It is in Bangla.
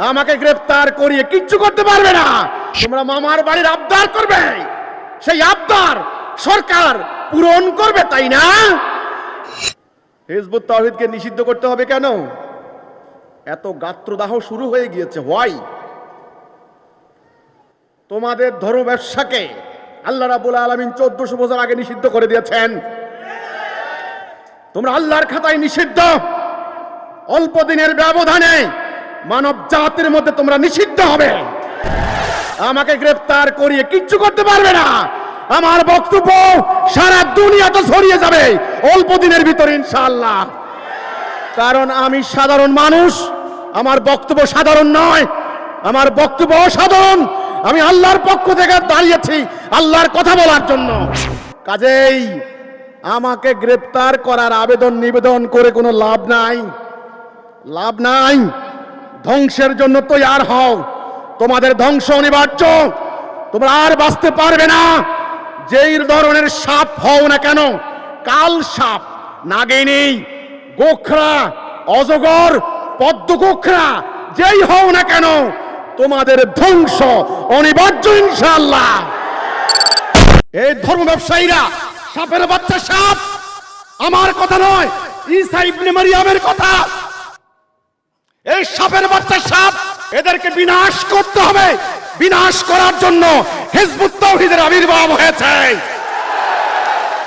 আমাকে গ্রেফতার করিয়ে কিচ্ছু করতে পারবে না। তোমরা মামার বাড়ির আবদার করবে, সেই আবদার সরকার পূরণ করবে, তাই না? হিজবুত তাওহীদকে নিষিদ্ধ করতে হবে কেন? এত গাত্রদাহ শুরু হয়ে গিয়েছে। হোয়াই? তোমাদের ধর্ম ব্যবসাকে আল্লাহ রাব্বুল আলামিন 1400 বছর আগে নিষিদ্ধ করে দিয়েছেন। তোমরা আল্লাহর খাতায় নিষিদ্ধ। অল্প দিনের ব্যবধানে মানব জাতির মধ্যে তোমরা নিষিদ্ধ হবে। আমাকে গ্রেফতার করিয়ে কিচ্ছু করতে পারবে না। আমার বক্তব্য সারা দুনিয়াতে ছড়িয়ে যাবে অল্প দিনের ভিতরে ইনশাআল্লাহ। কারণ আমি সাধারণ মানুষ, আমার বক্তব্য সাধারণ নয়, আমার বক্তব্য অসাধারণ। আমি আল্লাহর পক্ষ থেকে দাঁড়িয়েছি আল্লাহর কথা বলার জন্য। কাজেই আমাকে গ্রেফতার করার আবেদন নিবেদন করে কোনো লাভ নাই, লাভ নাই। ধ্বংসের জন্য তৈয়ার হও, তোমাদের ধ্বংস অনিবার্য। তোমরা আর বাঁচতে পারবে না। যেই ধরনের সাপ হও না কেন, কাল সাপ, নাগিনী, গোখরা, অজগর, পদ্ম গোখরা, যেই হও না কেন, তোমাদের ধ্বংস অনিবার্য ইনশাআল্লাহ। এই ধর্ম ব্যবসায়ীরা, সাপের বাচ্চা সাপ, আমার কথা নয়, ঈসা ইবনে মারইয়ামের কথা। এই সাপের বাচ্চা সাপ, এদেরকে বিনাশ করতে হবে। বিনাশ করার জন্য হিজবুত তাওহীদের আবির্ভাব হয়েছে।